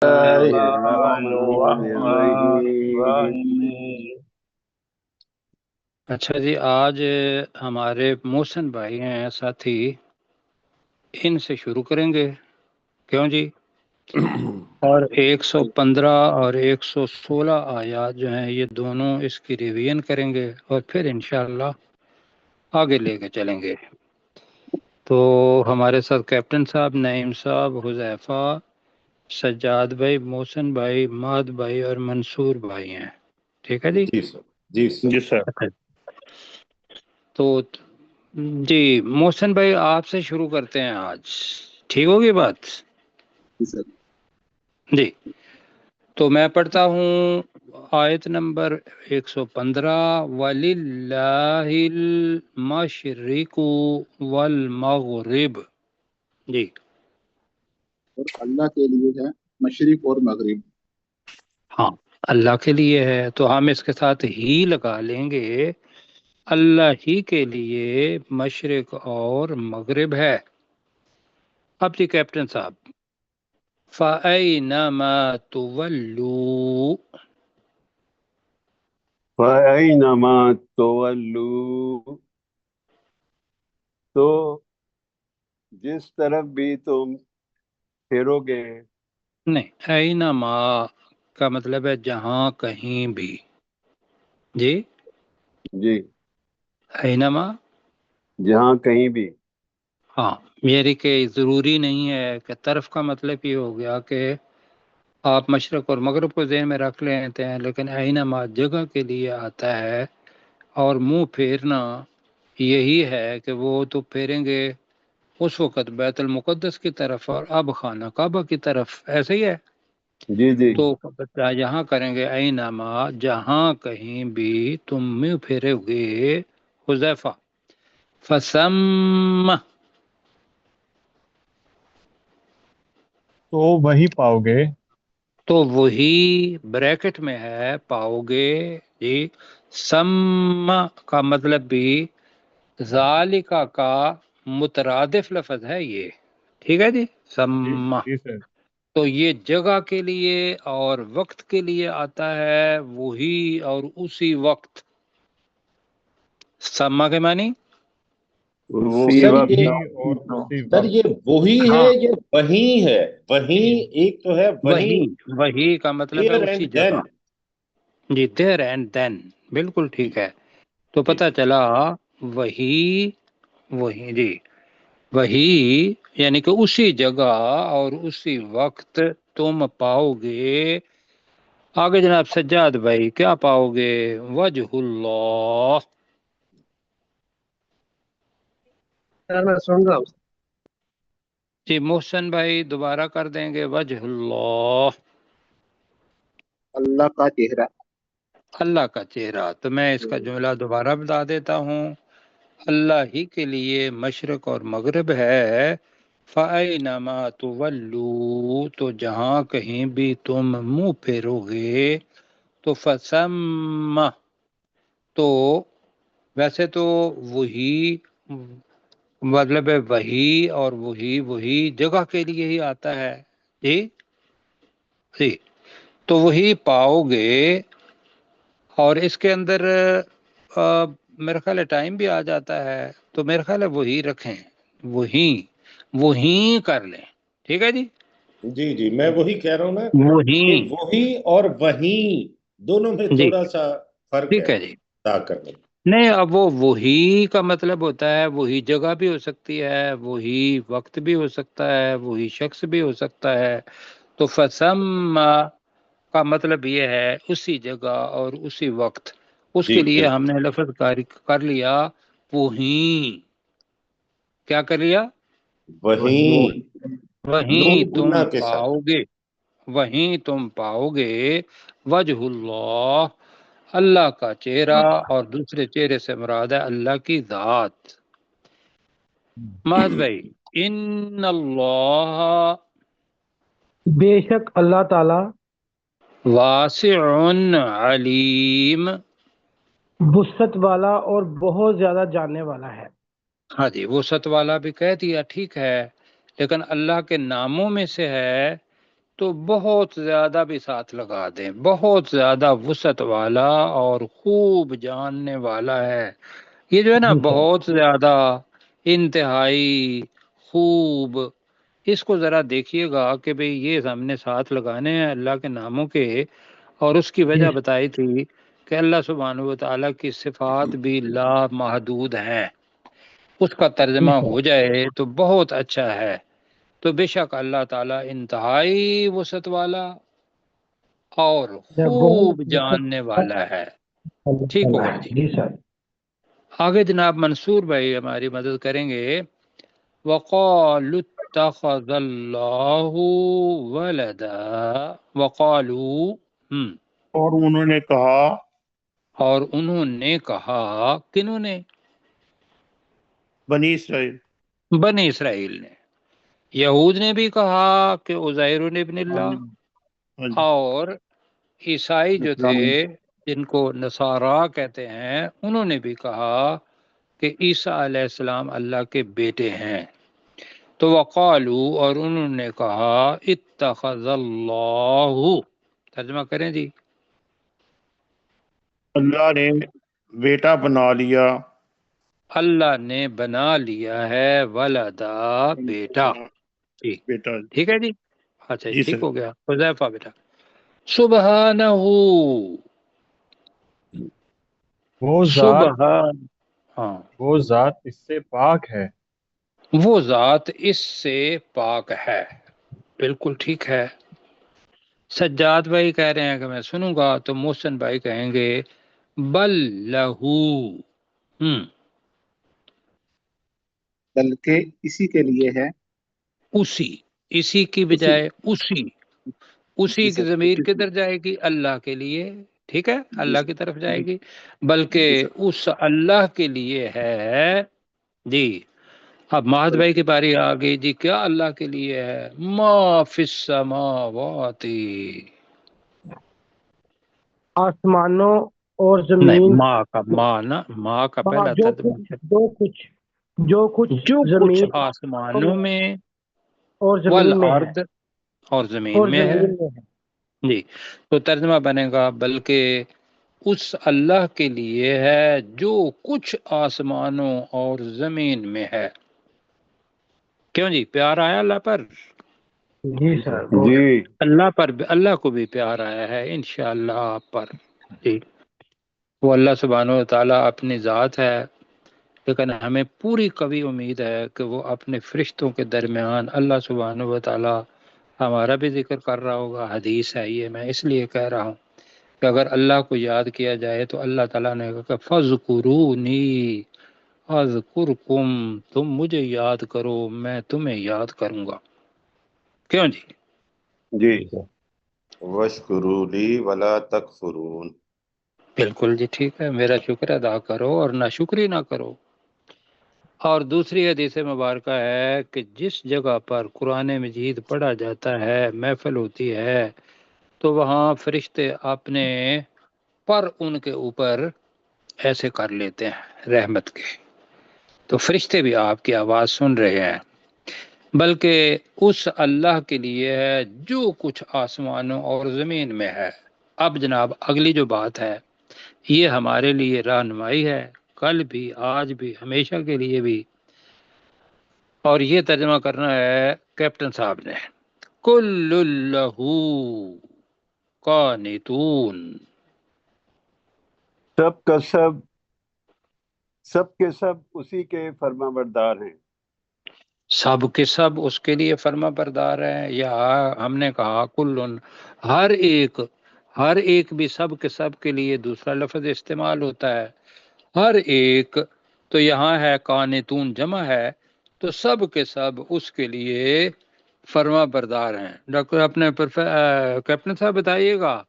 الرحمن الرحیم۔ اچھا جی، آج ہمارے محسن بھائی ہیں ساتھی، ان سے شروع کریں گے، کیوں جی؟ اور 115 اور 116 آیات جو ہیں یہ دونوں اس کی ریویژن کریں گے اور پھر انشاءاللہ آگے لے کے چلیں گے۔ تو ہمارے ساتھ کیپٹن صاحب، نعیم صاحب، حذیفہ، سجاد بھائی، محسن بھائی، مہد بھائی اور منصور بھائی ہیں، ٹھیک ہے جی؟ جی سر، جی سر، جی سر۔ تو جی محسن بھائی آپ سے شروع کرتے ہیں آج، ٹھیک ہوگی بات؟ جی تو میں پڑھتا ہوں آیت نمبر 115، وَلِلَّهِ الْمَشْرِقُ وَالْمَغْرِبُ۔ جی اور اللہ کے لیے ہے مشرق اور مغرب۔ ہاں، اللہ کے لیے ہے تو ہم اس کے ساتھ ہی لگا لیں گے، اللہ ہی کے لیے مشرق اور مغرب ہے۔ اب جی کیپٹن صاحب، فَأَيْنَمَا تُوَلُّوا، فَأَيْنَمَا تُوَلُّوا، تو جس طرف بھی تم پھرو گے۔ نہیں، اینما کا مطلب ہے جہاں کہیں بھی، جی جی، اینما، جہاں کہیں بھی۔ ہاں میری کہ ضروری نہیں ہے کہ طرف کا مطلب یہ ہو گیا کہ آپ مشرق اور مغرب کو ذہن میں رکھ لیتے ہیں، لیکن اینما جگہ کے لیے آتا ہے، اور منہ پھیرنا یہی ہے کہ وہ تو پھیریں گے اس وقت بیت المقدس کی طرف اور اب خانہ کعبہ کی طرف، ایسے ہی ہے؟ جی جی تو یہاں کریں گے اینما، جہاں کہیں بھی تم منہ پھیرے ہوئے، حذیفہ، فسم، تو وہی پاؤ گے۔ تو وہی بریکٹ میں ہے پاؤ گے جی۔ سم کا مطلب بھی ذالکا کا مترادف لفظ ہے یہ، ٹھیک ہے جی، سم۔ جی سر۔ تو یہ جگہ کے لیے اور وقت کے لیے آتا ہے، وہی اور اسی وقت۔ سما کے معنی اسی سر وقت۔ یہ اور اسی سر وقت۔ یہ وہی ہے ہاں، یہ وہی ہے؟ وہی ایک تو ہے وہی، وہی، وہی کا مطلب ہے دیر اسی اینڈ جگہ، دین۔ جی دیر اینڈ دین، بالکل ٹھیک ہے۔ تو جی پتہ چلا وہی، وہی جی، وہی یعنی کہ اسی جگہ اور اسی وقت تم پاؤ گے۔ آگے جناب سجاد بھائی کیا پاؤ گے؟ وجہ اللہ، سر میں سن رہا ہوں۔ جی محسن بھائی دوبارہ کر دیں گے، وجہ اللہ، اللہ کا چہرہ۔ اللہ کا چہرہ۔ تو میں اس کا جملہ دوبارہ بتا دیتا ہوں، اللہ ہی کے لیے مشرق اور مغرب ہے، فَأَيْنَمَا تُوَلُّوا، تو جہاں کہیں بھی تم منہ پھیرو گے، تو فَثَمَّ، تو ویسے تو وہی مطلب ہے وہی، اور وہی جگہ کے لیے ہی آتا ہے، جی جی، تو وہی پاؤ گے۔ اور اس کے اندر میرا خیال ہے ٹائم بھی آ جاتا ہے، تو میرا خیال ہے وہی رکھیں، وہی کر لیں، ٹھیک ہے جی، جی جی، میں وہی کہہ رہا ہوں نا وہی، کہ وہی اور وہیں دونوں میں جی تھوڑا سا فرق ہے ٹھیک ہے جی۔ ادا کرنے میں۔ نہیں، اب وہ وہی کا مطلب ہوتا ہے وہی جگہ بھی ہو سکتی ہے، وہی وقت بھی ہو سکتا ہے، وہی شخص بھی ہو سکتا ہے۔ تو فسم کا مطلب یہ ہے اسی جگہ اور اسی وقت، اس جی کے لیے ہم بالکل، نے لفظ کاری کر لیا، وہیں، کیا کر لیا؟ وہیں نون وہیں گنا تم کے ساتھ۔ پاؤ گے، وہیں تم پاؤ گے وجہ اللہ، اللہ کا چہرہ، اور دوسرے چہرے سے مراد ہے اللہ کی ذات۔ مہد بھائی، ان اللہ بے شک اللہ تعالی واسع علیم، وسعت والا اور بہت زیادہ جاننے والا ہے۔ ہاں جی، وسعت والا بھی کہہ دیا، ٹھیک ہے، لیکن اللہ کے ناموں میں سے ہے تو بہت زیادہ بھی ساتھ لگا دیں، بہت زیادہ وسعت والا اور خوب جاننے والا ہے۔ یہ جو ہے نا جی سر، بہت زیادہ، انتہائی خوب، اس کو ذرا دیکھیے گا کہ بھئی یہ ہم نے ساتھ لگانے ہیں اللہ کے ناموں کے، اور اس کی جی وجہ بتائی تھی کہ اللہ سبحانہ و تعالیٰ کی صفات بھی لا محدود ہیں، اس کا ترجمہ سر، ہو جائے تو بہت اچھا ہے۔ تو بے شک اللہ تعالیٰ انتہائی وسعت والا اور خوب بہت جاننے والا ہے۔ ٹھیک ہو گیا جی۔ جی سر۔ آگے جناب منصور بھائی ہماری مدد کریں گے۔ وقالوا اتخذ اللہ ولدا، وقالوا اور انہوں نے کہا، اور انہوں نے کہا، کنہوں نے؟ بنی اسرائیل، بنی اسرائیل نے۔ یہود نے بھی کہا کہ عزیر ابن اللہ، ہاں جی، اور عیسائی جو تھے اسلام جن کو نصارا کہتے ہیں انہوں نے بھی کہا کہ عیسیٰ علیہ السلام اللہ کے بیٹے ہیں۔ تو وقالو، اور انہوں نے کہا، اتخذ اللہ، ترجمہ کریں جی۔ اللہ نے بیٹا بنا لیا، اللہ نے بنا لیا ہے ولدا، بیٹا۔ ٹھیک، بیٹا، ٹھیک ہے جی، اچھا جی ٹھیک سر، ہو گیا، حذیفہ بیٹا۔ سبحانہ، وہ ذات سبحان، ہاں، وہ ذات اس سے پاک ہے، وہ ذات اس سے پاک ہے، بالکل ٹھیک ہے۔ سجاد بھائی کہہ رہے ہیں کہ میں سنوں گا، تو محسن بھائی کہیں گے بل لہو، بلکہ اسی کے لیے ہے، اسی، اسی کی اسی بجائے اسی، جی اسی کی سر، ضمیر اسی کے کدھر جائے گی؟ اللہ کے لیے، ٹھیک ہے، جی اللہ سر، کی طرف جائے جی گی، جی بلکہ سر، اس اللہ کے لیے ہے جی۔ اب مہد بھائی کی بلکہ باری آ گئی جی، کیا اللہ کے لیے ہے؟ ما فی السماوات، آسمانوں اور نہیں، زمین، ماں کا ماں نا، ماں کا پہلا جو ترجمہ کچھ ہے، جو کچھ جو کچھ جو کچھ زمین آسمانوں میں اور زمین میں ہے، والارض، اور زمین اور میں ہے زمین میں ہے۔ جی۔ تو ترجمہ بنے گا بلکہ اس اللہ کے لیے ہے جو کچھ آسمانوں اور زمین میں ہے۔ کیوں جی، پیار آیا اللہ پر؟ جی سر، بہت جی اللہ پر، اللہ کو بھی پیار آیا ہے انشاءاللہ آپ پر جی۔ وہ اللہ سبحانہ و تعالیٰ اپنی ذات ہے، لیکن ہمیں پوری قوی امید ہے کہ وہ اپنے فرشتوں کے درمیان اللہ سبحانہ و تعالیٰ ہمارا بھی ذکر کر رہا ہوگا۔ حدیث ہے یہ، میں اس لیے کہہ رہا ہوں کہ اگر اللہ کو یاد کیا جائے تو اللہ تعالیٰ نے کہا کہ فَاذْكُرُونِي اذکرکم، تم مجھے یاد کرو میں تمہیں یاد کروں گا۔ کیوں جی؟ جی وَاشْكُرُوا لِي وَلَا تَكْفُرُونَ، بالکل جی ٹھیک ہے، میرا شکر ادا کرو اور نہ شکری نہ کرو۔ اور دوسری حدیث مبارکہ ہے کہ جس جگہ پر قرآن مجید پڑھا جاتا ہے، محفل ہوتی ہے، تو وہاں فرشتے اپنے پر ان کے اوپر ایسے کر لیتے ہیں رحمت کے، تو فرشتے بھی آپ کی آواز سن رہے ہیں۔ بلکہ اس اللہ کے لیے ہے جو کچھ آسمانوں اور زمین میں ہے۔ اب جناب اگلی جو بات ہے یہ ہمارے لیے رہنمائی ہے، کل بھی، آج بھی، ہمیشہ کے لیے بھی، اور یہ ترجمہ کرنا ہے کیپٹن صاحب نے۔ کل لہو قانتون، سب کا سب کے سب اسی کے فرما بردار ہیں۔ سب کے سب اس کے لیے فرما بردار ہیں، یا ہم نے کہا کلن، ہر ایک بھی سب کے سب کے لیے دوسرا لفظ استعمال ہوتا ہے، ہر ایک، تو یہاں ہے قانتون جمع ہے، تو سب کے سب اس کے لیے فرما بردار ہیں۔ ڈاکٹر اپنے کیپٹن صاحب بتائیے گا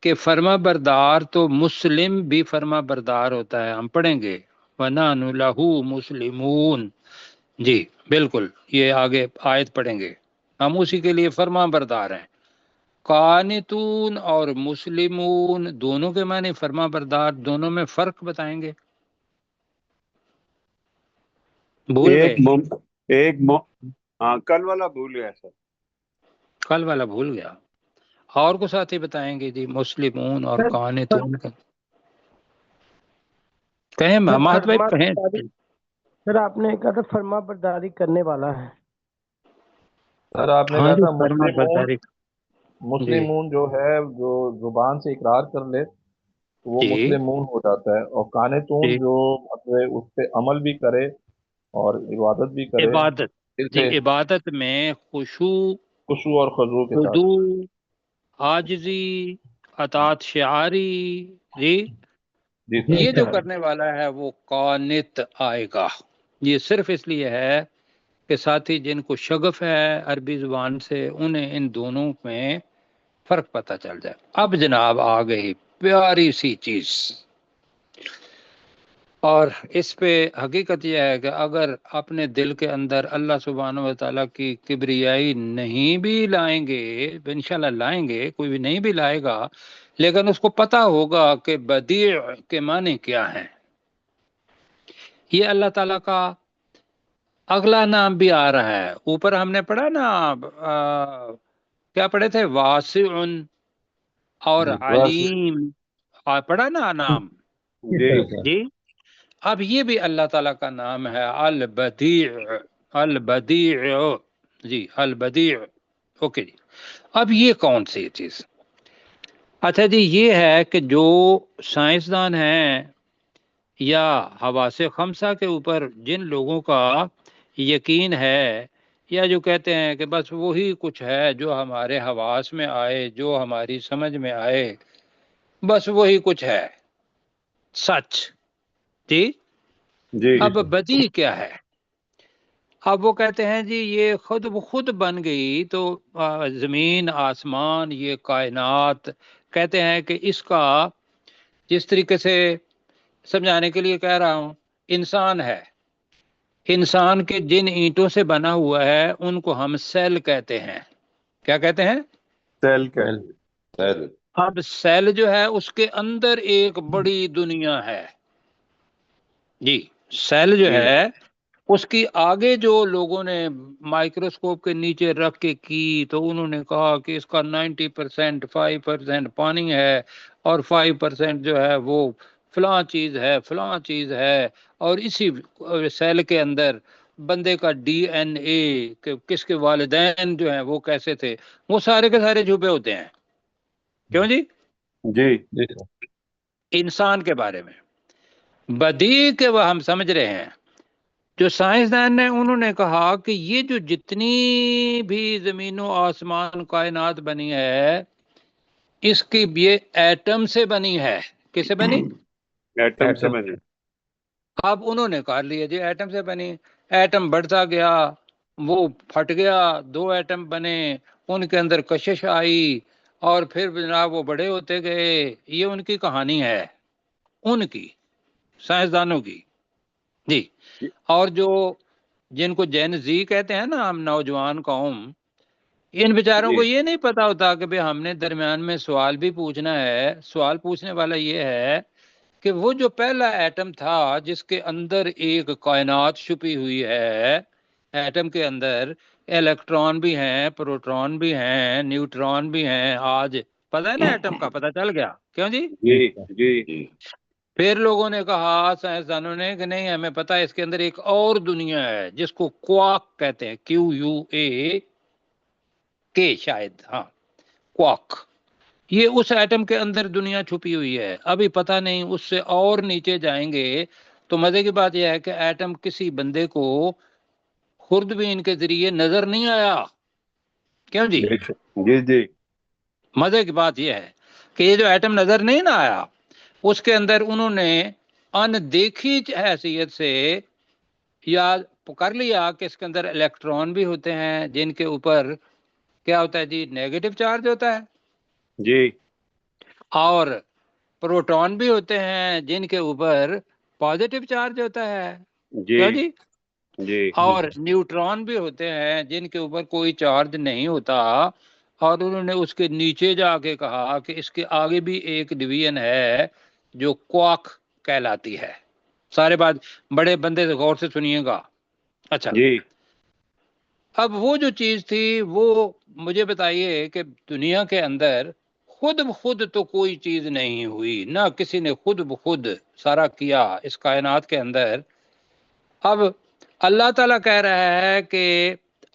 کہ فرما بردار تو مسلم بھی فرما بردار ہوتا ہے، ہم پڑھیں گے وَنَحْنُ لَهُ مُسْلِمُونَ، جی بالکل، یہ آگے آیت پڑھیں گے، ہم اسی کے لیے فرما بردار ہیں۔ قانتون اور مسلمون دونوں کے معنی فرما بردار، دونوں میں فرق بتائیں گے؟ بھول ایک گئے؟ ہاں کل والا بھول گیا سر۔ کل والا بھول گیا. اور کو ساتھی بتائیں گے جی. مسلمون اور قانتون کا کہیں محمد بھائی کہیں. سر آپ نے کہا تھا فرما برداری کرنے والا ہے. سر آپ نے ہاں کہا جی تھا فرما برداری. مسلمون جو ہے جو زبان سے اقرار کر لے تو وہ جی مسلمون ہو جاتا ہے، اور قانتون جی جو مطلب اس پہ عمل بھی کرے اور عبادت بھی کرے عبادت. دل جی سے عبادت میں خشوع، خشوع اور خضوع کے ساتھ. خضوع، عاجزی، اطاعت شعاری. جی جی سر. یہ جو کرنے والا ہے وہ قانت آئے گا. یہ صرف اس لیے ہے کہ ساتھی جن کو شغف ہے عربی زبان سے انہیں ان دونوں میں فرق پتہ چل جائے. اب جناب آ گئی پیاری سی چیز، اور اس پہ حقیقت یہ ہے کہ اگر اپنے دل کے اندر اللہ سبحانہ و تعالیٰ کی کبریائی نہیں بھی لائیں گے، انشاءاللہ لائیں گے، کوئی بھی نہیں بھی لائے گا، لیکن اس کو پتہ ہوگا کہ بدیع کے معنی کیا ہیں. یہ اللہ تعالیٰ کا اگلا نام بھی آ رہا ہے. اوپر ہم نے پڑھا نا کیا پڑھے تھے؟ واسع اور علیم پڑھا نا نام. جی جی اب یہ بھی اللہ تعالیٰ کا نام ہے البدیع. البدیع جی البدیع. اوکے جی. اب یہ کون سی چیز؟ اچھا جی یہ ہے کہ جو سائنسدان ہیں یا حواس خمسہ کے اوپر جن لوگوں کا یقین ہے، یا جو کہتے ہیں کہ بس وہی کچھ ہے جو ہمارے حواس میں آئے، جو ہماری سمجھ میں آئے، بس وہی کچھ ہے سچ. جی جی اب بدیع کیا ہے؟ اب وہ کہتے ہیں جی یہ خود بخود بن گئی تو زمین آسمان یہ کائنات، کہتے ہیں کہ اس کا جس طریقے سے سمجھانے کے لیے کہہ رہا ہوں، انسان ہے، انسان کے جن اینٹوں سے بنا ہوا ہے ان کو ہم سیل کہتے ہیں. کیا کہتے ہیں؟ Cell cell. اب سیل جو ہے اس کے اندر ایک بڑی دنیا ہے. جی سیل جو ہے اس کی آگے جو لوگوں نے مائکروسکوپ کے نیچے رکھ کے کی تو انہوں نے کہا کہ اس کا 90% 5% پانی ہے اور 5% جو ہے وہ فلاں چیز ہے، فلاں چیز ہے. اور اسی سیل کے اندر بندے کا ڈی این اے، کس کے والدین جو ہیں وہ کیسے تھے، وہ سارے کے سارے چھپے ہوتے ہیں. کیوں جی؟ جی انسان کے بارے میں بدیع کے وہ ہم سمجھ رہے ہیں. جو سائنسدان نے انہوں نے کہا کہ یہ جو جتنی بھی زمین و آسمان کائنات بنی ہے اس کی یہ ایٹم سے بنی ہے. کس سے بنی؟ ایٹم سے بنے. اب انہوں نے کہا لیا جی ایٹم سے بنی. ایٹم بڑھتا گیا، وہ پھٹ گیا، 2 ایٹم بنے، ان کے اندر کشش آئی اور پھر جناب وہ بڑے ہوتے گئے. یہ ان کی کہانی ہے، ان کی سائنسدانوں کی. جی اور جو جن کو جین زی کہتے ہیں نا ہم، نوجوان قوم، ان بیچاروں کو یہ نہیں پتا ہوتا کہ ہم نے درمیان میں سوال بھی پوچھنا ہے. سوال پوچھنے والا یہ ہے کہ وہ جو پہلا ایٹم تھا جس کے اندر ایک کائنات چھپی ہوئی ہے، ایٹم کے اندر الیکٹران بھی ہیں، پروٹون بھی ہیں، نیوٹران بھی ہیں. آج پتہ ہے نا ایٹم کا پتہ چل گیا. کیوں جی؟ جی پھر لوگوں نے کہا، سائنسدانوں نے، کہ نہیں ہمیں پتہ ہے اس کے اندر ایک اور دنیا ہے جس کو کواک کہتے ہیں. QUAK شاید، ہاں کواک. یہ اس ایٹم کے اندر دنیا چھپی ہوئی ہے. ابھی پتہ نہیں اس سے اور نیچے جائیں گے تو مزے کی بات یہ ہے کہ ایٹم کسی بندے کو خوردبین کے ذریعے نظر نہیں آیا. کیوں جی؟ جی مزے کی بات یہ ہے کہ یہ جو ایٹم نظر نہیں نہ آیا اس کے اندر انہوں نے ان دیکھی حیثیت سے یا کر لیا کہ اس کے اندر الیکٹران بھی ہوتے ہیں جن کے اوپر کیا ہوتا ہے جی؟ نیگیٹو چارج ہوتا ہے. جی اور پروٹون بھی ہوتے ہیں جن کے اوپر پازیٹیو چارج ہوتا ہے. کیا جی؟ جی اور نیوٹران بھی ہوتے ہیں جن کے اوپر کوئی چارج نہیں ہوتا. اور انہوں نے اس کے نیچے جا کے کہا کہ اس کے آگے بھی ایک ڈویژن ہے جو کوارک کہلاتی ہے. سارے بات بڑے بندے سے غور سے سنیے گا. اچھا جی اب وہ جو چیز تھی وہ مجھے بتائیے کہ دنیا کے اندر خود بخود تو کوئی چیز نہیں ہوئی، نہ کسی نے خود بخود سارا کیا اس کائنات کے اندر۔ اب اللہ تعالیٰ کہہ رہا ہے کہ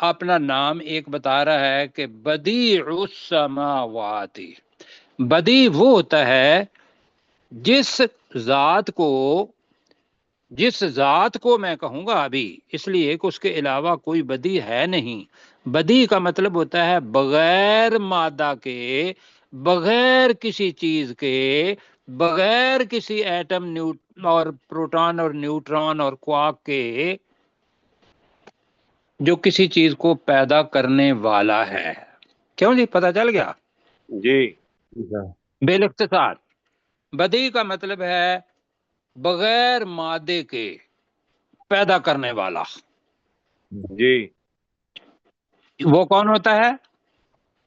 اپنا نام ایک بتا رہا ہے کہ بدیع السماوات، بدیع وہ ہوتا ہے جس ذات کو میں کہوں گا ابھی اس لیے کہ اس کے علاوہ کوئی بدیع ہے نہیں۔ بدیع کا مطلب ہوتا ہے بغیر مادہ کے، بغیر کسی چیز کے، بغیر کسی ایٹم اور پروٹون اور نیوٹرون اور کوارک کے، جو کسی چیز کو پیدا کرنے والا ہے۔ کیوں جی، پتہ چل گیا؟ جی بالاختصار بدیع کا مطلب ہے بغیر مادے کے پیدا کرنے والا۔ جی وہ کون ہوتا ہے؟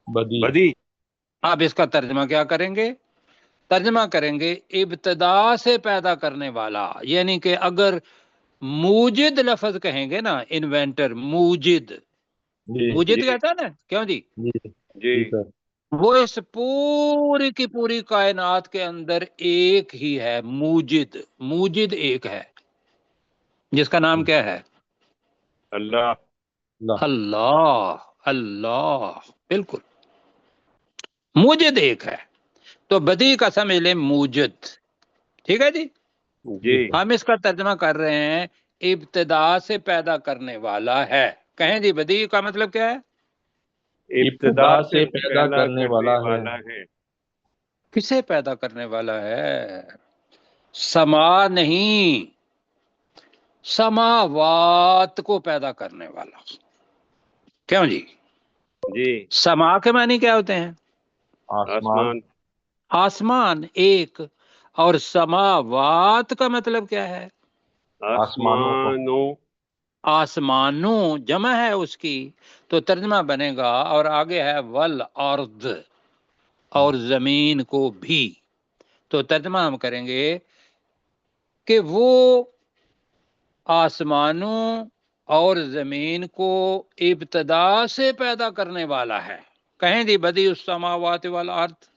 بدی بدی آپ اس کا ترجمہ کیا کریں گے؟ ترجمہ کریں گے ابتدا سے پیدا کرنے والا، یعنی کہ اگر موجد لفظ کہیں گے نا، انوینٹر، موجد جی کہتا ہے نا، کیوں جی؟ جی جی سر وہ اس پوری کی پوری کائنات کے اندر ایک ہی ہے، موجد ایک ہے، جس کا نام کیا ہے؟ اللہ اللہ۔ اللہ بالکل، موجد ایک ہے۔ تو بدیع کا سمجھ لیں موجد، ٹھیک ہے جی؟ جی ہم اس کا ترجمہ کر رہے ہیں ابتدا سے پیدا کرنے والا ہے۔ کہیں جی بدیع کا مطلب کیا ہے؟ ابتدا سے پیدا کرنے والا ہے۔ کسے پیدا کرنے والا ہے؟ سما نہیں، سماوات کو پیدا کرنے والا۔ کیوں جی؟ جی سما کے معنی کیا ہوتے ہیں؟ آسمان آسمان ایک، اور سماوات کا مطلب کیا ہے؟ آسمانوں آسمانوں جمع ہے اس کی، تو ترجمہ بنے گا، اور آگے ہے والارض، اور زمین کو بھی۔ تو ترجمہ ہم کریں گے کہ وہ آسمانوں اور زمین کو ابتدا سے پیدا کرنے والا ہے۔ کہیں جی بدیع السماوات والارض،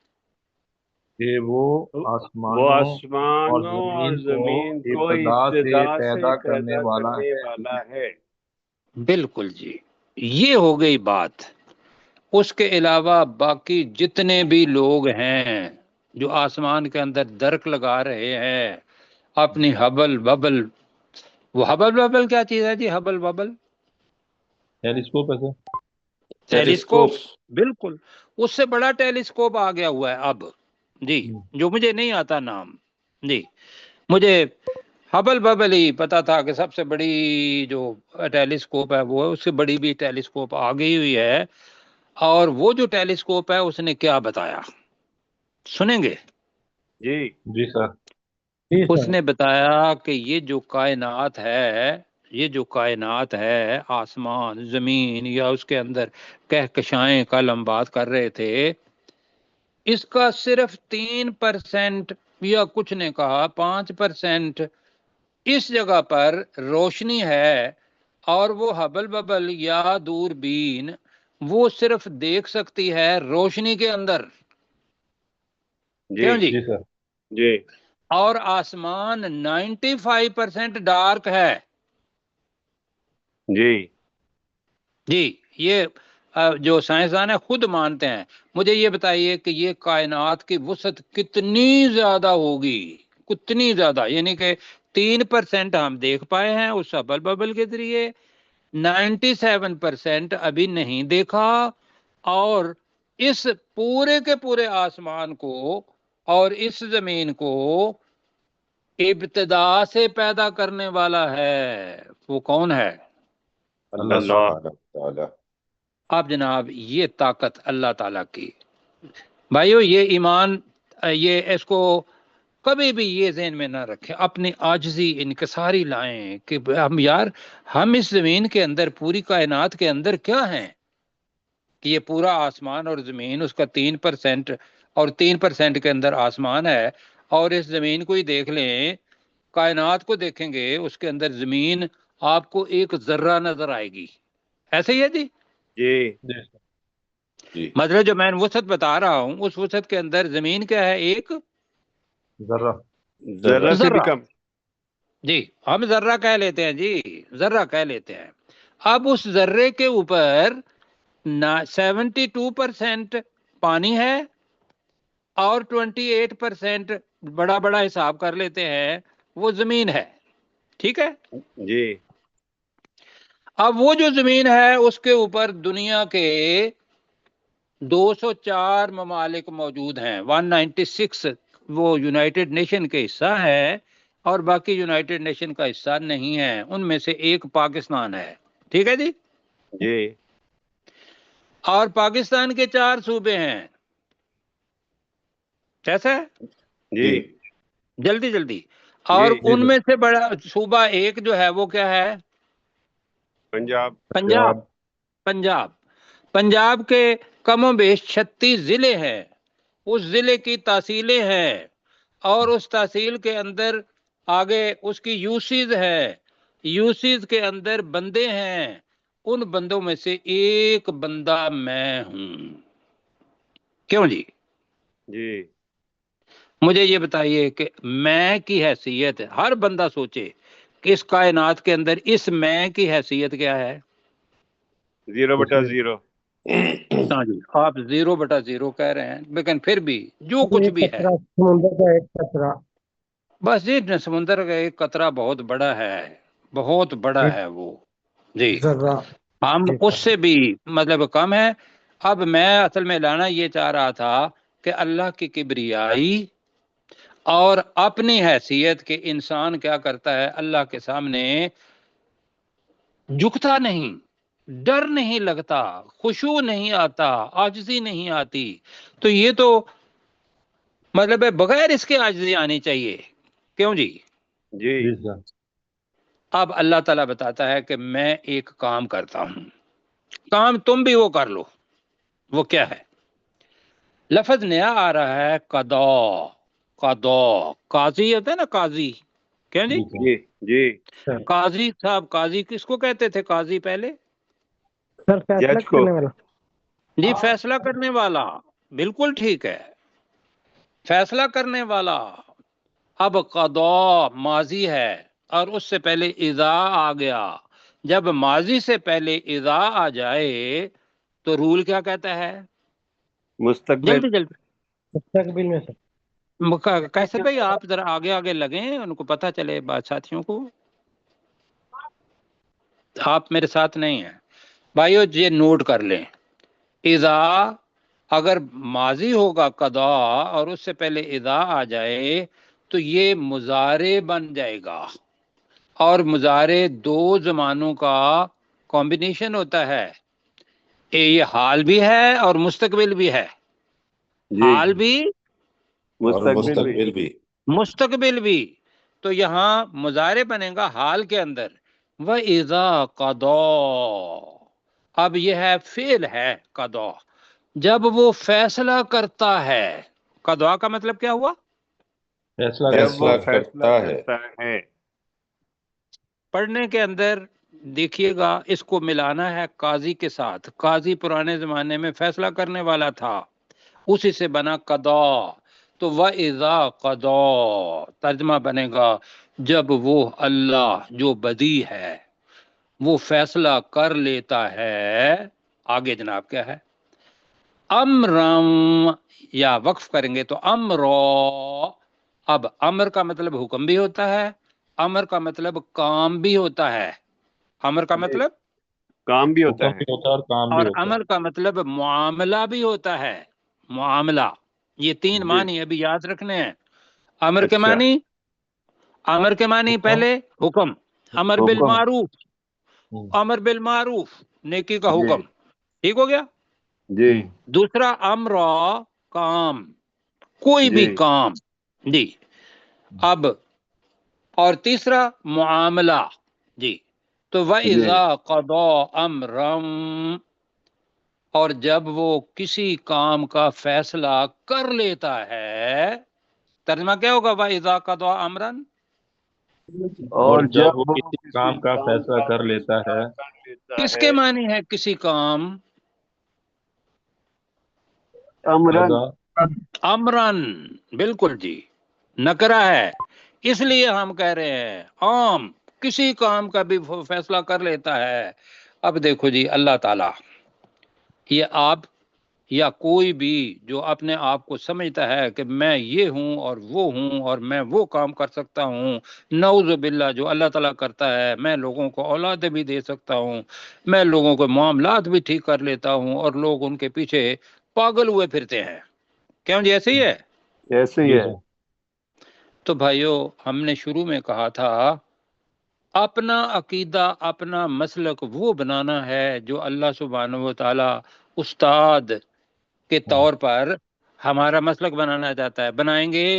کہ وہ وہ آسمانوں آسمانوں اور زمین کو ابتدا سے پیدا کرنے والا ہے۔ بالکل جی، یہ ہو گئی بات۔ اس کے علاوہ باقی جتنے بھی لوگ ہیں جو آسمان کے اندر درک لگا رہے ہیں اپنی ہبل ببل، وہ ہبل ببل کیا چیز ہے جی؟ ہبل ببل ٹیلیسکوپ ہے سر۔ ٹیلیسکوپ، بالکل، اس سے بڑا ٹیلیسکوپ آ گیا ہوا ہے اب جی، جو مجھے نہیں آتا نام جی۔ مجھے ہبل ببل ہی پتا تھا کہ سب سے بڑی جو ٹیلیسکوپ ہے وہ ہے، اس سے بڑی بھی ٹیلیسکوپ آ گئی ہوئی ہے۔ اور وہ جو ٹیلیسکوپ ہے اس نے کیا بتایا، سنیں گے؟ جی جی سر۔ اس نے بتایا کہ یہ جو کائنات ہے، آسمان، زمین، یا اس کے اندر کہکشائیں، کل ہم بات کر رہے تھے، اس کا صرف 3% یا کچھ نے کہا 5% اس جگہ پر روشنی ہے، اور وہ ہبل ببل یا دوربین وہ صرف دیکھ سکتی ہے روشنی کے اندر۔ کیوں جی؟ جی سر۔ جی اور آسمان 95% ڈارک ہے جی جی۔ یہ جو سائنسدان ہیں خود مانتے ہیں۔ مجھے یہ بتائیے کہ یہ کائنات کی وسعت کتنی زیادہ ہوگی، کتنی زیادہ، یعنی کہ 3% ہم دیکھ پائے ہیں اس ہبل ببل کے ذریعے، 97% ابھی نہیں دیکھا، اور اس پورے کے پورے آسمان کو اور اس زمین کو ابتدا سے پیدا کرنے والا ہے۔ وہ کون ہے؟ اللہ اب جناب یہ طاقت اللہ تعالیٰ کی، بھائیو یہ ایمان، یہ اس کو کبھی بھی یہ ذہن میں نہ رکھیں، اپنی عاجزی انکساری لائیں کہ ہم اس زمین کے اندر، پوری کائنات کے اندر کیا ہیں کہ یہ پورا آسمان اور زمین، اس کا 3% اور 3% کے اندر آسمان ہے، اور اس زمین کو ہی دیکھ لیں، کائنات کو دیکھیں گے، اس کے اندر زمین آپ کو ایک ذرہ نظر آئے گی، ایسے ہی ہے جی؟ جی مطلب جو میں وسعت بتا رہا ہوں اس وسعت کے اندر زمین کیا ہے؟ ایک ذرہ ذرہ سے بھی ذرہ، کم. جی ہم ذرہ کہہ لیتے ہیں، جی ذرہ کہہ لیتے ہیں. اب اس ذرے کے اوپر 72% پانی ہے اور 28% بڑا بڑا حساب کر لیتے ہیں وہ زمین ہے. ٹھیک ہے؟ جی اب وہ جو زمین ہے اس کے اوپر دنیا کے 204 ممالک موجود ہیں. 196 وہ یونائٹڈ نیشن کے حصہ ہے اور باقی یونائٹڈ نیشن کا حصہ نہیں ہے. ان میں سے ایک پاکستان ہے. ٹھیک ہے جی؟ جی اور پاکستان کے 4 صوبے ہیں. کیسا ہے؟ جی جلدی جلدی. اور جی ان میں سے بڑا صوبہ ایک جو ہے وہ کیا ہے؟ پنجاب. پنجاب. پنجاب پنجاب کے کم و بیش 36 ضلع ہیں. اس ضلع کی تحصیلیں ہیں اور اس تحصیل کے اندر آگے اس کی یوسیز ہے. یوسیز کے اندر بندے ہیں. ان بندوں میں سے ایک بندہ میں ہوں. کیوں جی؟ جی مجھے یہ بتائیے کہ میں کی حیثیت، ہر بندہ سوچے کہ اس کائنات کے اندر اس میں کی حیثیت کیا ہے؟ 0/0. ہاں جی، آپ 0/0 کہہ رہے ہیں لیکن پھر بھی جو کچھ ایک بھی ہے، قطرہ سمندر کا، ایک قطرہ. بس جی سمندر کا ایک قطرہ بہت بڑا ہے، بہت بڑا ایک ہے وہ. جی ذرہ. ہم جی اس سے بھی مطلب کم ہے. اب میں اصل میں لانا یہ چاہ رہا تھا کہ اللہ کی کبریائی اور اپنی حیثیت کے انسان کیا کرتا ہے؟ اللہ کے سامنے جھکتا نہیں، ڈر نہیں لگتا، خشوع نہیں آتا، عاجزی نہیں آتی. تو یہ تو مطلب ہے بغیر اس کے عاجزی آنی چاہیے. کیوں جی؟ جی جی سر. اب اللہ تعالیٰ بتاتا ہے کہ میں ایک کام کرتا ہوں، کام تم بھی وہ کر لو. وہ کیا ہے؟ لفظ نیا آ رہا ہے، قضا. قضا قاضی ہوتا ہے نا، قاضی. کیا جی؟ جی جی قاضی صاحب، قاضی کس کو کہتے تھے؟ قاضی پہلے سر فیصلہ جج کو. کرنے والا. جی فیصلہ کرنے والا. بالکل ٹھیک ہے، فیصلہ کرنے والا. اب قضا ماضی ہے اور اس سے پہلے اذا آ گیا. جب ماضی سے پہلے اذا آ جائے تو رول کیا کہتا ہے؟ مستقبل. جلدی جلدی. مستقبل میں سر. کیسے بھائی آپ ذرا آگے آگے لگیں، ان کو پتہ چلے بات، ساتھیوں کو. آپ میرے ساتھ نہیں ہیں بھائیو، یہ نوٹ کر لیں. اذا اگر ماضی ہوگا قضا اور اس سے پہلے اذا آ جائے تو یہ مضارع بن جائے گا. اور مضارع 2 زمانوں کا کمبینیشن ہوتا ہے. یہ حال بھی ہے اور مستقبل بھی ہے. جی حال بھی مستقبل بھی. مستقبل بھی. تو یہاں مضارع بنے گا حال کے اندر، وَإِذَا قَضَى. اب یہ ہے فعل ہے قضا، جب وہ فیصلہ کرتا ہے. قضا کا مطلب کیا ہوا؟ فیصلہ جب وہ فیصلہ کرتا ہے. پڑھنے کے اندر دیکھیے گا، اس کو ملانا ہے قاضی کے ساتھ. قاضی پرانے زمانے میں فیصلہ کرنے والا تھا، اسی سے بنا قضا. تو وَإِذَا قَضَى ترجمہ بنے گا جب وہ اللہ جو بدی ہے وہ فیصلہ کر لیتا ہے. آگے جناب کیا ہے؟ امرم، یا وقف کریں گے تو امرو. اب امر کا مطلب حکم بھی ہوتا ہے، امر کا مطلب کام بھی ہوتا ہے. امر کا مطلب کام بھی ہوتا حکم ہے. بھی ہوتا ہے اور کام بھی اور ہوتا ہے. امر کا مطلب معاملہ بھی ہوتا ہے. معاملہ، یہ 3 جی. معنی ابھی یاد رکھنے ہیں. امر کے اچھا. معنی، امر کے معنی حکم. پہلے حکم، امر حکم. بالمعروف، ہوں. امر بالمعروف نیکی کا جی. حکم. ٹھیک ہو گیا؟ جی ہوں. دوسرا امر کام، کوئی بھی جی کام. جی اب اور تیسرا معاملہ. جی تو وَإِذَا قَضَى أَمْرًا، اور جب وہ کسی کام کا فیصلہ کر لیتا ہے. ترجمہ کیا ہوگا وَإِذَا قَضَى أَمْرًا؟ اور اور جب جب وہ کسی کام کا فیصلہ کر لیتا ہے کس کے معنی ہے کسی کام؟ امرن رضا امرن، بالکل جی، نکرہ ہے، اس لیے ہم کہہ رہے ہیں عام کسی کام کا بھی فیصلہ کر لیتا ہے۔ اب دیکھو جی، اللہ تعالی، یہ آپ یا کوئی بھی جو اپنے آپ کو سمجھتا ہے کہ میں یہ ہوں اور میں وہ کام کر سکتا ہوں، نعوذ باللہ، جو اللہ تعالیٰ کرتا ہے، میں لوگوں کو اولاد بھی دے سکتا ہوں، میں لوگوں کو معاملات بھی ٹھیک کر لیتا ہوں، اور لوگ ان کے پیچھے پاگل ہوئے پھرتے ہیں۔ کیوں جی ایسے ہی ہے؟ ایسے ہی جی ہے۔ تو بھائیو، ہم نے شروع میں کہا تھا اپنا عقیدہ، اپنا مسلک وہ بنانا ہے جو اللہ سبحانہ و تعالی استاد کے طور پر ہمارا مسلک بنانا چاہتا ہے۔ بنائیں گے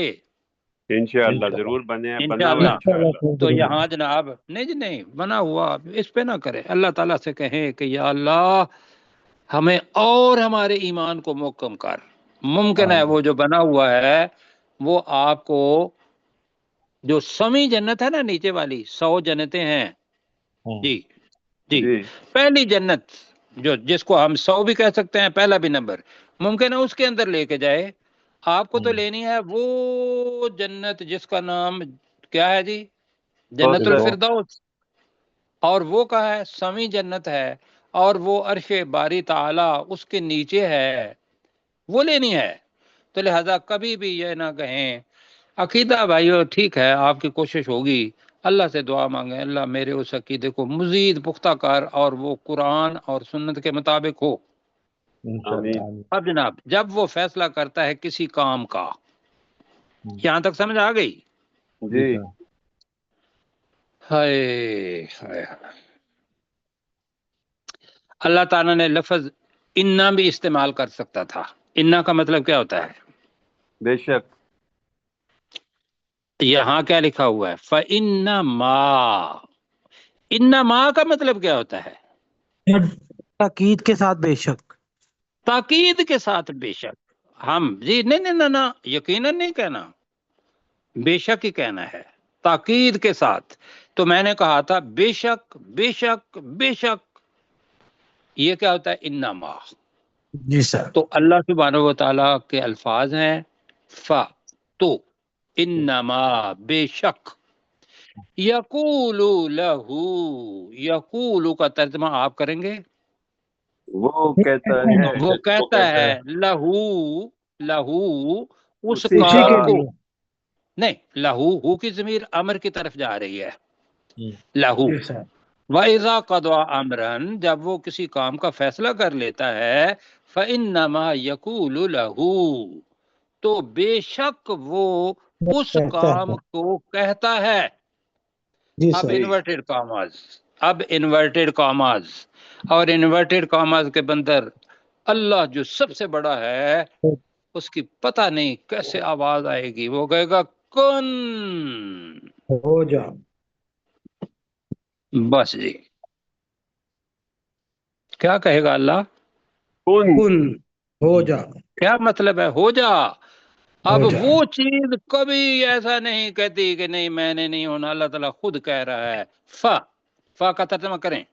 انشاءاللہ ضرور بنا ہوا انشاءاللہ۔ انشاءاللہ۔ تو یہاں جناب نہیں جی، نہیں بنا ہوا، اس پہ نہ کرے، اللہ تعالیٰ سے کہیں کہ یا اللہ ہمیں اور ہمارے ایمان کو محکم کر۔ ممکن ہے وہ جو بنا ہوا ہے وہ آپ کو، جو سمی جنت ہے نا نیچے والی 100 جنتیں ہیں جی جی، جی پہلی جنت جس کو ہم 100 بھی کہہ سکتے ہیں، پہلا بھی نمبر، ممکن ہے اس کے اندر لے کے جائے آپ کو۔ تو لینی ہے وہ جنت جس کا نام کیا ہے جی؟ جنت الفردوس۔ اور وہ کہا ہے سمی جنت ہے، اور وہ عرش باری تعالی اس کے نیچے ہے، وہ لینی ہے۔ تو لہذا کبھی بھی یہ نہ کہیں عقیدہ بھائیو ٹھیک ہے، آپ کی کوشش ہوگی، اللہ سے دعا مانگیں اللہ میرے اس عقیدے کو مزید پختہ کر اور وہ قرآن اور سنت کے مطابق ہو۔ آمین۔ اب جناب، جب وہ فیصلہ کرتا ہے کسی کام کا، یہاں تک سمجھ آ گئی؟ جی ہائے ہائے، اللہ تعالیٰ نے لفظ انا بھی استعمال کر سکتا تھا۔ انا کا مطلب کیا ہوتا ہے؟ بے شک۔ یہاں کیا لکھا ہوا ہے؟ فَإِنَّمَا، انما کا مطلب کیا ہوتا ہے؟ تاکید کے ساتھ بے شک۔ تاکید کے ساتھ بے شک۔ ہم جی نہیں، یقیناً نہیں کہنا، بے شک ہی کہنا ہے، تاکید کے ساتھ۔ تو میں نے کہا تھا بے شک بے شک بے شک، یہ کیا ہوتا ہے؟ انما۔ جی سر۔ تو اللہ سبحانہ و تعالیٰ کے الفاظ ہیں تو، انما بے شک، یقول لہو، یقول کا ترجمہ آپ کریں گے؟ وہ کہتا ہے وہ کہتا ہے لہو، لہو اس اسی اسی کام کے کا کو، لیے۔ نہیں، لہو ہو کی ضمیر امر کی طرف جا رہی ہے، لہو۔ جی سر۔ وَإِذَا قَضَىٰ أَمْرًا، جب وہ کسی کام کا فیصلہ کر لیتا ہے، فَإِنَّمَا يَقُولُ لَهُ، تو بے شک وہ اس کام کو کہتا ہے۔ جی اب سر۔ انورٹیڈ کاماز، اب انورٹیڈ کاماز، اور انورٹیڈ کاماز کے اندر اللہ جو سب سے بڑا ہے، اس کی پتہ نہیں کیسے آواز آئے گی، وہ کہے گا کن، ہو جا۔ بس جی، کیا کہے گا اللہ؟ کن۔ کن، ہو جا۔ کیا مطلب ہے؟ ہو جا۔ اب ہو جا۔ وہ چیز کبھی ایسا نہیں کہتی کہ نہیں میں نے نہیں ہونا، اللہ تعالیٰ خود کہہ رہا ہے فا کا ترجمہ کریں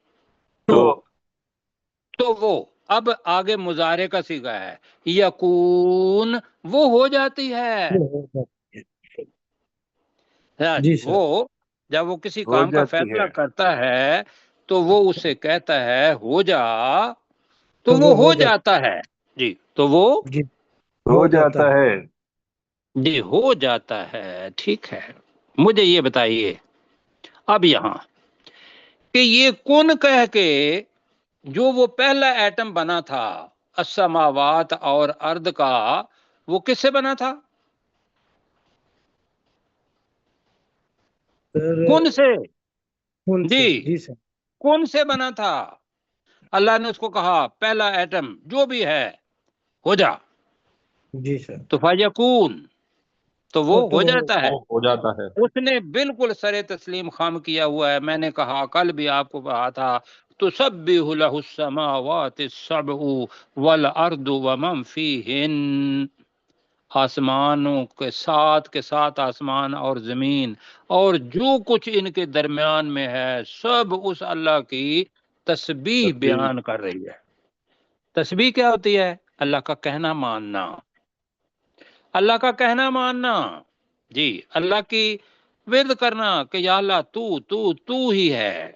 تو وہ اب آگے مضارع کا صیغہ ہے، یکون، وہ ہو جاتی ہے۔ جی سر۔ وہ جب وہ کسی ہو کام کا جاتی فیصلہ ہے۔ کرتا ہے تو وہ اسے کہتا ہے ہو جا، تو وہ ہو جاتا ہے جی، تو وہ جی ہو جاتا ہے۔ جی ہو جاتا ہے۔ ٹھیک ہے، مجھے یہ بتائیے اب یہاں کہ یہ کن کہہ کے جو وہ پہلا ایٹم بنا تھا السماوات اور ارض کا، وہ کس سے بنا تھا؟ کن سے، کن سے۔ جی جی سر۔ کن سے بنا تھا۔ اللہ نے اس کو کہا پہلا ایٹم جو بھی ہے ہو جا، جی سر۔ تو فیکون، تو وہ ہو جاتا ہے۔ ہو جاتا ہے۔ اس نے بالکل سر تسلیم خام کیا ہوا ہے۔ میں نے کہا کل بھی آپ کو کہا تھا تسبح له السماوات السبع والارض ومن فیہن، آسمانوں کے ساتھ آسمان اور زمین اور جو کچھ ان کے درمیان میں ہے سب اس اللہ کی تسبیح بیان کر رہی ہے۔ تسبیح کیا ہوتی ہے؟ اللہ کا کہنا ماننا، اللہ کا کہنا ماننا، جی، اللہ کی ورد کرنا کہ یا اللہ تو ہی ہے۔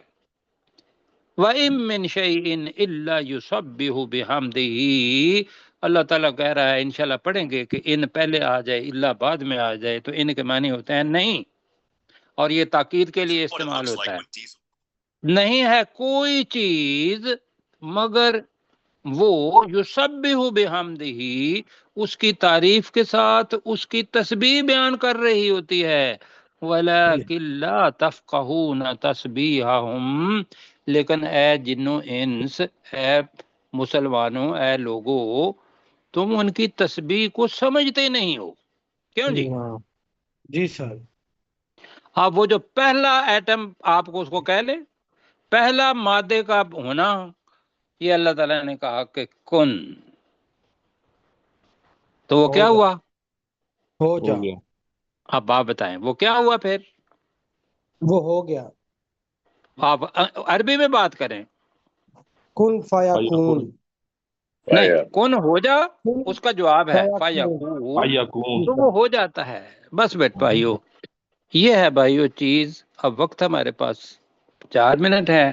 وَإِن مِّن شَيْءٍ إِلَّا يُسَبِّحُ بِحَمْدِهِ، اللہ تعالیٰ کہہ رہا ہے، انشاءاللہ پڑھیں گے کہ ان پہلے آ جائے اللہ بعد میں آ جائے تو ان کے معنی ہوتے ہیں نہیں، اور یہ تاکید کے لیے استعمال ہوتا ہے۔ نہیں ہے کوئی چیز مگر وہ یسبح بحمدہ، اس کی تعریف کے ساتھ اس کی تسبیح بیان کر رہی ہوتی ہے۔ وَلَكِن لَا تَفْقَهُونَ تَسْبِيحَهُمْ، لیکن اے جنو انس، اے مسلمانوں، اے لوگو، تم ان کی تسبیح کو سمجھتے نہیں ہو۔ کیوں جی؟ جی سر۔ اب وہ جو پہلا ایٹم آپ کو اس کو کہہ لے، پہلا مادے کا ہونا، یہ اللہ تعالیٰ نے کہا کہ کن، تو وہ کیا ہوا؟ ہو جا۔ اب آپ بتائیں وہ کیا ہوا؟ پھر وہ ہو گیا۔ آپ عربی میں بات کریں، کن فیکون۔ نہیں، کن ہو جا اس کا جواب ہے فیکون، فیکون، تو وہ ہو جاتا ہے۔ بس بیٹ بھائیو، یہ ہے بھائیو چیز۔ اب وقت ہمارے پاس 4 منٹ ہے۔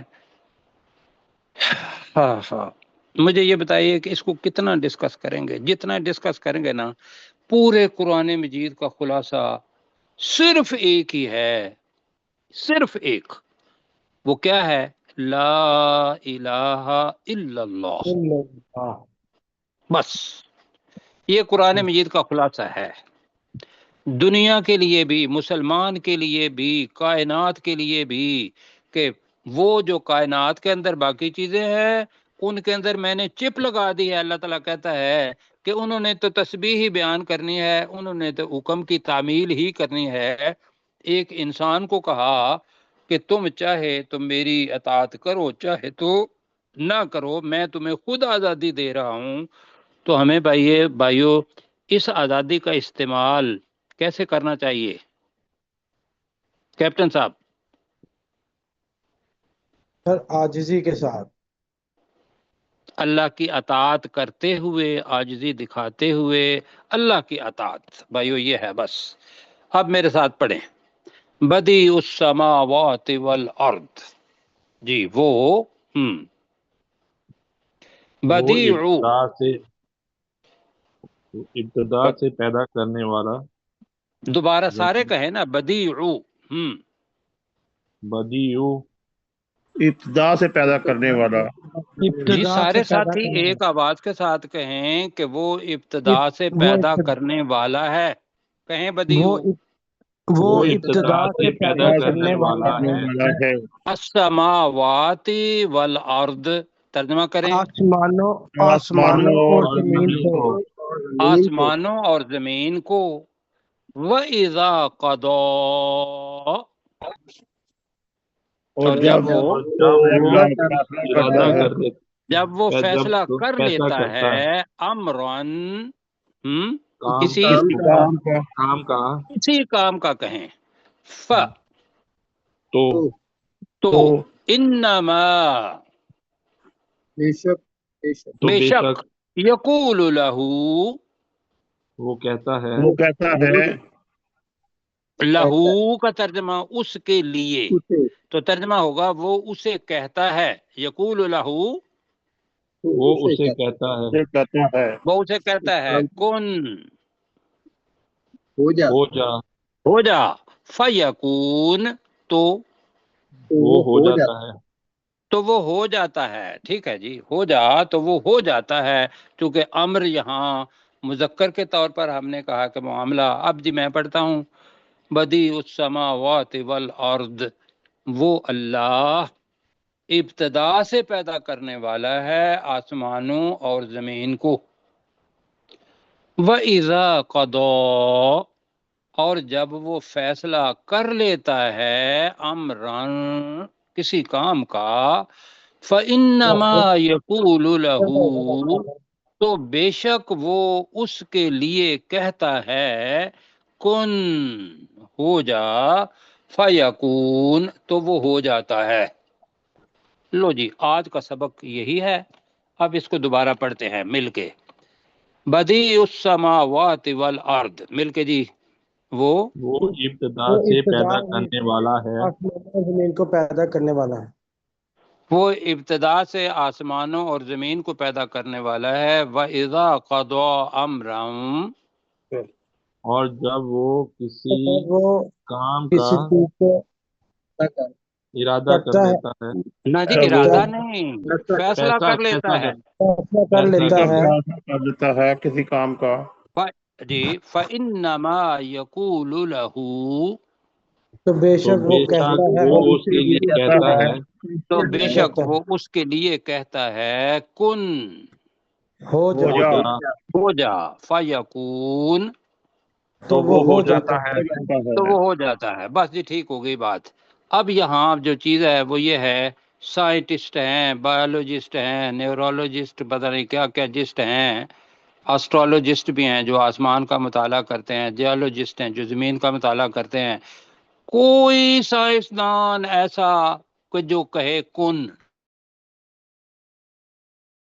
ہاں، مجھے یہ بتائیے کہ اس کو کتنا ڈسکس کریں گے؟ جتنا ڈسکس کریں گے نا، پورے قرآن مجید کا خلاصہ صرف ایک ہی ہے، صرف ایک۔ وہ کیا ہے؟ لا الہ الا اللہ، بس یہ قرآن مجید کا خلاصہ ہے۔ دنیا کے لیے بھی، مسلمان کے لیے بھی، کائنات کے لیے بھی، کہ وہ جو کائنات کے اندر باقی چیزیں ہیں ان کے اندر میں نے چپ لگا دی ہے۔ اللہ تعالیٰ کہتا ہے کہ انہوں نے تو تسبیح ہی بیان کرنی ہے، انہوں نے تو حکم کی تعمیل ہی کرنی ہے۔ ایک انسان کو کہا کہ تم چاہے تو میری اطاعت کرو، چاہے تو نہ کرو، میں تمہیں خود آزادی دے رہا ہوں۔ تو ہمیں بھائیو اس آزادی کا استعمال کیسے کرنا چاہیے؟ کیپٹن صاحب، سر عاجزی کے ساتھ، اللہ کی اطاعت کرتے ہوئے، عاجزی دکھاتے ہوئے اللہ کی اطاعت، بھائیو یہ ہے بس۔ اب میرے ساتھ پڑھیں، بدیع السماوات والارض، جی وہ بدیع، ابتدا سے پیدا کرنے والا، دوبارہ سارے کہیں نا، بدیع، بدیع، ابتدا سے پیدا کرنے والا، جی سارے ساتھی ایک آواز کے ساتھ کہیں کہ وہ ابتدا سے پیدا کرنے والا ہے۔ کہیں بدیع، وہ ابتدا سے پیدا کرنے والا ہے۔ السماوات والارض، ترجمہ کریں، آسمانوں اور زمین کو، آسمانوں اور زمین کو۔ وَإِذَا قَضَى، اور جب وہ فیصلہ کر لیتا ہے، امرن، کسی کام کا کہیں، تو انما، بے شک، یقول لہو، وہ کہتا ہے، لہو کا ترجمہ اس کے لیے، تو ترجمہ ہوگا وہ اسے کہتا ہے، یقول لہو، وہ اسے کہتا ہے، وہ اسے کہتا ہے، کن، ہو جا، فیکون، تو وہ ہو جاتا ہے، تو وہ ہو جاتا ہے۔ ٹھیک ہے جی، ہو جا تو وہ ہو جاتا ہے، چونکہ امر یہاں مذکر کے طور پر ہم نے کہا کہ معاملہ۔ اب جی میں پڑھتا ہوں، بدیع السماوات والارض، وہ اللہ ابتدا سے پیدا کرنے والا ہے آسمانوں اور زمین کو۔ وَإِذَا قَضَى، اور جب وہ فیصلہ کر لیتا ہے، امرن، کسی کام کا، فَإِنَّمَا يَقُولُ لَهُ، تو بے شک وہ اس کے لیے کہتا ہے کن ہو جا فیکون تو وہ ہو جاتا ہے۔ لو جی آج کا سبق یہی ہے، اب اس کو دوبارہ پڑھتے ہیں مل کے۔ بدیع السماوات والارض، مل کے جی۔ وہ ابتدا وہ سے ابتدا پیدا کرنے والا ہے، آسمان اور زمین کو پیدا کرنے والا ہے۔ وہ ابتدا سے آسمانوں اور زمین کو پیدا کرنے والا ہے۔ وَإِذَا قَضَى أَمْرًا، اور جب وہ کسی اور وہ کام کا کسی چیز کو ارادہ کر کرتا ہے، لیتا ہے، نہ جی وہ ارادہ نہیں، فیصلہ کر لیتا ہے۔ فیصلہ کر لیتا ہے، کر دیتا ہے کسی کام کا، جی فَإِنَّمَا يَقُولُ لَهُ، تو بے تو شک بے وہ کہتا شک ہے، وہ اس کے لیے کہتا ہے تو بے شک وہ اس کے لیے کہتا ہے کن ہو ہو جا، جا، ہو جا، فیکون تو وہ ہو جاتا ہے۔ تو وہ ہو جاتا ہے۔ بس جی ٹھیک ہو گئی بات۔ اب یہاں جو چیز ہے وہ یہ ہے، سائنٹسٹ ہیں، بایولوجسٹ ہیں، نیورولوجسٹ، پتہ نہیں کیا کیا جسٹ ہیں، اسٹرولوجسٹ بھی ہیں جو آسمان کا مطالعہ کرتے ہیں، جیولوجسٹ ہیں جو زمین کا مطالعہ کرتے ہیں۔ کوئی سائنسدان ایسا کہ جو کہے کن